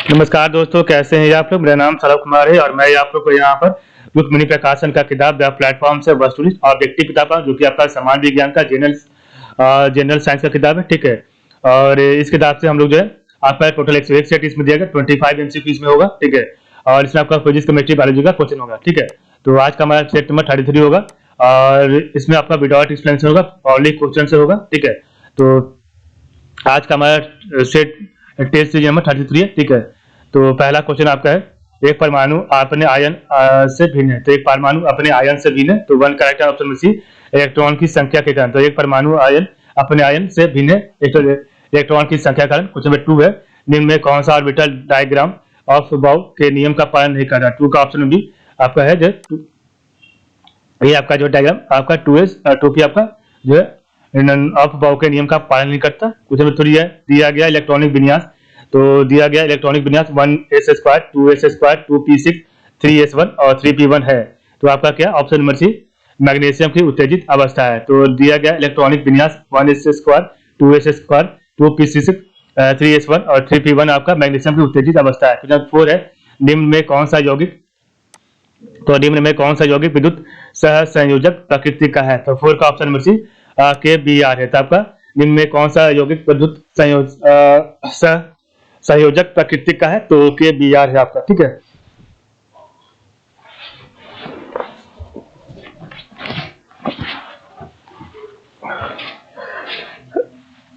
नमस्कार दोस्तों, कैसे हैं आप लोग। मेरा नाम सौरभ कुमार है और मैं आप लोग को यहाँ पर युक्त मुनि प्रकाशन का किताब द प्लेटफॉर्म से वस्तुनिष्ठ ऑब्जेक्टिव किताब है, जो कि आपका समाज विज्ञान का जनरल साइंस का किताब है। ठीक है। और इस किताब से हम लोग जो है आपका टोटल 101 सेट इसमें दिया गया, 25 एमसीक्यू इसमें होगा। ठीक है। और इसमें आपका फिजिक्स केमिस्ट्री बायोलॉजी का क्वेश्चन होगा। ठीक है। तो आज का हमारा सेट नंबर 33 होगा और इसमें आपका विदाउट एक्सप्लेनेशन होगा, ओनली क्वेश्चन से होगा। ठीक है। तो आज का हमारा सेट टेस्ट सीरीज नंबर 33 है। ठीक है। तो पहला क्वेश्चन आपका है, एक परमाणु अपने आयन से भिन्न है। तो एक परमाणु अपने आयन से भिन्न है, तो वन करेक्ट ऑप्शन में सी। इलेक्ट्रॉन की संख्या के कारण, तो एक परमाणु आयन अपने आयन से भिन्न है इलेक्ट्रॉन की संख्या के कारण। क्वेश्चन नंबर 2 है, निम्न में कौन सा ऑर्बिटल डायग्राम ऑफ बॉब के नियम का पालन नहीं कर रहा। 2 का ऑप्शन भी आपका है जो ये आपका जो डायग्राम आपका 2s 2 की आपका जो है ऑफ बॉब के नियम का पालन नहीं करता। क्वेश्चन नंबर 3 है, दिया गया इलेक्ट्रॉनिक विन्यास, तो दिया गया इलेक्ट्रॉनिक विन्यास 1s2 2s2 2p6 3s1 और 3p1 है। तो आपका क्या ऑप्शन नंबर सी मैग्नीशियम की उत्तेजित अवस्था है। तो दिया गया इलेक्ट्रॉनिक विन्यास 1s2 2s2 2p6 3s1 और 3p1 आपका मैग्नीशियम की उत्तेजित अवस्था है। क्वेश्चन नंबर 4 है, निम्न में कौन सा यौगिक निम्न में कौन सा यौगिक विद्युत सह संयोजक प्रकृति का है। तो 4 का ऑप्शन नंबर सी के बी आर है। तो आपका निम्न में कौन सा यौगिक विद्युत सह संयोजक प्रकृति का है, तो के बी आर है आपका। ठीक है।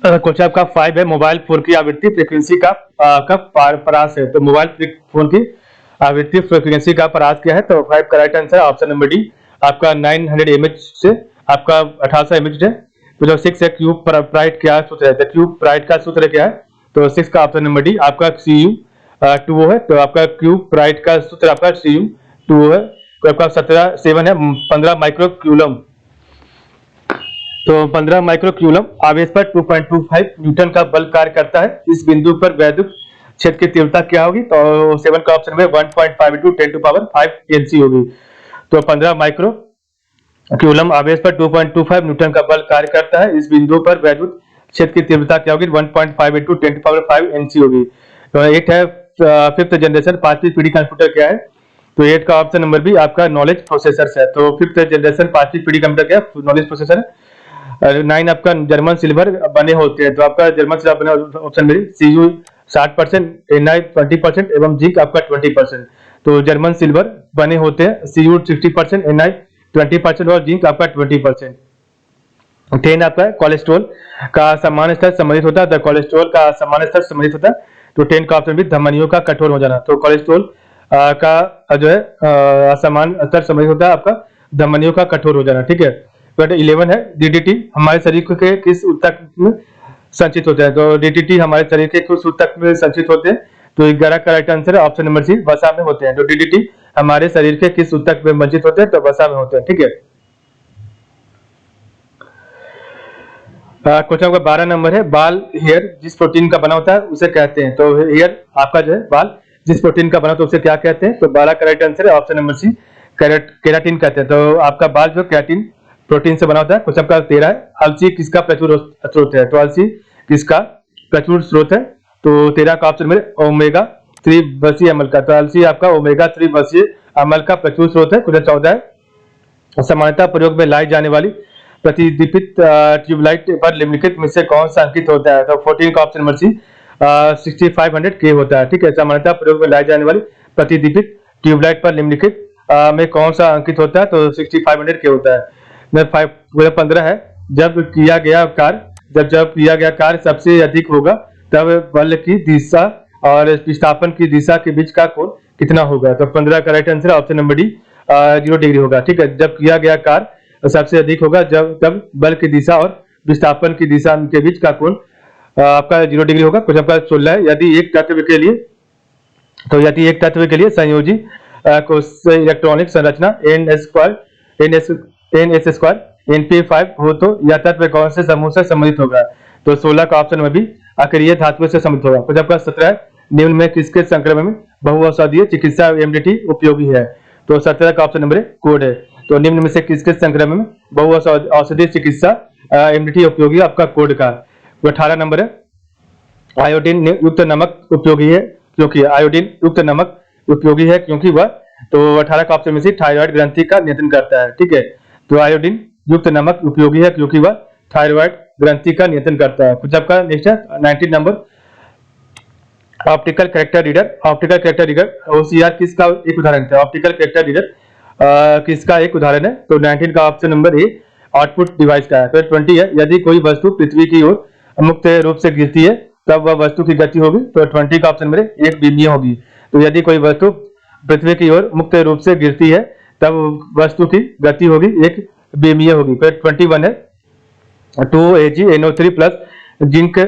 क्वेश्चन आपका 5 है, मोबाइल फोन की आवृत्ति फ्रीक्वेंसी का परास है। तो मोबाइल फोन की आवृत्ति फ्रीक्वेंसी का परास क्या है। तो 5 correct answer option number D आपका 900 mH से आपका 1800 mH है। तो जो 6 है, क्यूब प्राइट क्या सूत्र है। क्यूब प्राइट का सूत्र क्या है। तो 6 का ऑप्शन नंबर डी आपका Cu2O है। तो आपका क्यूब प्राइट का सूत्र आपका Cu2O है। तो आपका 7 है 15 माइक्रो क्यूलम। तो 15 माइक्रो क्यूलम आवेश पर 2.25 न्यूटन का बल कार्य करता है। इस बिंदु पर वैद्युत क्षेत्र की तीव्रता क्या होगी। तो 7 का ऑप्शन में 1.5 × 10⁵ Nc होगी। तो 15 माइक्रो क्यूलम आवेश पर 2.25 न्यूटन का बल कार्य करता है। इस बिंदु पर वैद्युत क्षेत्र की तीव्रता क्या होगी, 1.5 × 10⁵ Nc होगी। तो 8 है, 5th जनरेशन 5वीं पीढ़ी कंप्यूटर क्या है। तो 8 का ऑप्शन नंबर बी आपका नॉलेज प्रोसेसर है। तो 5th जनरेशन 5वीं पीढ़ी कंप्यूटर क्या है, नॉलेज प्रोसेसर है। 9 आपका जर्मन सिल्वर बने होते हैं। तो आपका जर्मन सिल्वर बने ऑप्शन में Cu 60%, Ni 20% एवं जिंक आपका 20%। तो जर्मन सिल्वर बने होते हैं Cu 60%, Ni 20% और जिंक आपका 20%। 10 आपका कोलेस्ट्रॉल का समान स्तर संबंधित होता है। तो कोलेस्ट्रॉल का समान स्तर संबंधित होता है। तो 10 का ऑप्शन भी धमनियों का कठोर हो जाना। तो कोलेस्ट्रॉल का जो है समान स्तर संबंधित होता है आपका धमनियों का कठोर हो जाना। ठीक है। 11 है, डीडीटी हमारे शरीर के किस ऊतक में संचित होते हैं। तो डीडीटी हमारे शरीर के किस ऊतक में संचित होते हैं। तो 11 करेक्ट आंसर है ऑप्शन नंबर सी वसा में होते हैं। तो डीडीटी हमारे शरीर के किस ऊतक में संचित होते हैं, तो वसा में होते हैं। ठीक है। क्वेश्चन नंबर 12 नंबर है, बाल हेयर जिस प्रोटीन का बना होता है उसे कहते हैं। तो हेयर आपका जो है बाल जिस प्रोटीन का बना होता है उसे क्या कहते हैं। तो 12 करेक्ट आंसर है ऑप्शन नंबर सी केराटिन कहते हैं। तो आपका बाल जो केराटिन प्रोटीन से बना होता है। क्वेश्चन का 13 है, अलसी किसका प्रचुर स्रोत है। तो अलसी किसका प्रचुर स्रोत है। तो 13 का ऑप्शन में ओमेगा 3 वसीय अम्ल का। तो अलसी आपका ओमेगा 3 वसीय अम्ल का प्रचुर स्रोत है। क्वेश्चन 14 है, सामान्यतः प्रयोग में लाई जाने वाली प्रतिदीपित ट्यूबलाइट पर निम्नलिखित में से कौन सा अंकित होता है। तो 14 का ऑप्शन नंबर सी 6500 K होता है। ठीक है। सामान्यतः प्रयोग में लाई जाने वाली प्रतिदीपित ट्यूबलाइट पर निम्नलिखित में कौन सा अंकित होता है। तो 6500 K होता है। 15 है, जब किया गया कार्य सबसे अधिक होगा तब बल की दिशा और विस्थापन की दिशा के बीच का कोण कितना होगा। तो 15 correct answer option number D 0 degree होगा। ठीक है। जब किया गया कार्य सबसे अधिक होगा तब बल की दिशा और विस्थापन की दिशा के बीच का कोण आपका 0 डिग्री होगा। क्वेश्चन आपका 16 है, यदि एक तत्व के लिए संयोजी इलेक्ट्रॉनिक संरचना NS2 NP5 हो तो यह तत्व कौन से समूह से संबंधित होगा। तो 16 का ऑप्शन में भी अक्रिय धातुओं से संबंधित होगा। तो आपका 17 है, निम्न में किसके संक्रमण में बहुऔषधीय चिकित्सा MDT उपयोगी है। तो 17 का ऑप्शन नंबर कोड है। तो निम्न में से किसके संक्रमण में बहुऔषधीय चिकित्सा MDT उपयोगी आपका कोड का। 18 नंबर है, आयोडीन युक्त नमक उपयोगी है। क्योंकि आयोडीन युक्त नमक उपयोगी है क्योंकि वह, तो 18 का ऑप्शन में से थायराइड ग्रंथि का नियंत्रण करता है। ठीक है, तो आयोडीन युक्त नमक उपयोगी है क्योंकि वह थायराइड ग्रंथि का नियंत्रण करता है। कुछ आपका नेक्स्ट है 19 number, optical character reader. Optical character reader OCR किसका एक उदाहरण है? ऑप्टिकल कैरेक्टर रीडर किसका एक उदाहरण है? तो 19 का option number A output device का है। फिर 20 है, यदि कोई वस्तु पृथ्वी की ओर मुक्त रूप से गिरती है तब वह वस्तु की गति होगी। तो 20 का ऑप्शन नंबर एक बीमीय होगी। तो यदि कोई वस्तु पृथ्वी की ओर मुक्त रूप से गिरती है तब वस्तु की गति होगी एक बीमीय होगी। फिर 21 है, 2AgNO3 plus zinc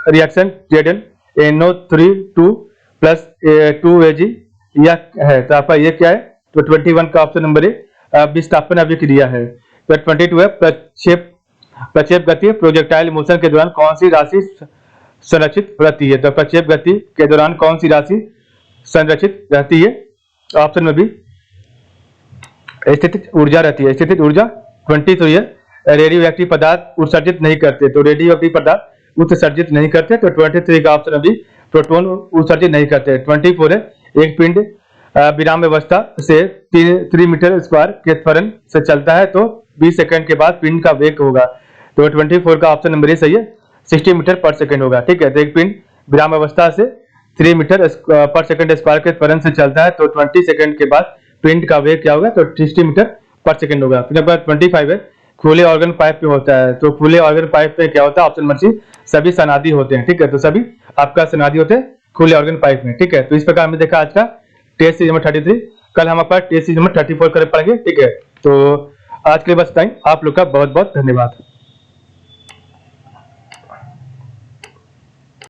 reaction ZnNO3 2 plus 2Ag यह है। तो आपका ये क्या है? तो 21 का ऑप्शन नंबर ए विस्थापन अभिक्रिया है। तो 22 है, प्रक्षेप गति प्रोजेक्टाइल मोशन के दौरान कौन सी राशि संरक्षित रहती है? तो प्रक्षेप गति के दौरान कौन सी राशि संरक्षित रहती है? ऑप्शन में भी स्थितिज ऊर्जा रहती है। स्थितिज ऊर्जा। 23 है, रेडियो एक्टिव पदार्थ उत्सर्जित नहीं करते। तो रेडियो एक्टिव पदार्थ उत्सर्जित नहीं करते। तो 23 का ऑप्शन अभी प्रोटॉन उत्सर्जित नहीं करते। 24 है, एक पिंड विराम व्यवस्था से 3 मीटर स्क्वायर के त्वरण से चलता है तो 20 सेकंड के बाद पिंड का वेग होगा। तो 24 का ऑप्शन नंबर ए सही है, 60 मीटर पर सेकंड होगा। ठीक है, तो एक पिंड विराम अवस्था से 3 मीटर पर सेकंड स्क्वायर के त्वरण से चलता है तो 20 सेकंड के बाद पिंड का वेग क्या होगा? तो 60 मीटर पर सेकंड होगा। फिर 25 है, खुले ऑर्गन पाइप में होता है। तो खुले ऑर्गन पाइप में क्या होता है? ऑप्शन नंबर सी सभी सनादि होते हैं। ठीक है, तो सभी आपका सनादि होते हैं खुले ऑर्गन पाइप में। ठीक है, तो इस प्रकार हमने देखा आज का टेस्ट सीरीज नंबर 33। कल हम आपका टेस्ट सीरीज नंबर 34 कर पढ़ेंगे। ठीक है, तो आज के लिए बस टाइम। आप लोग का बहुत बहुत धन्यवाद।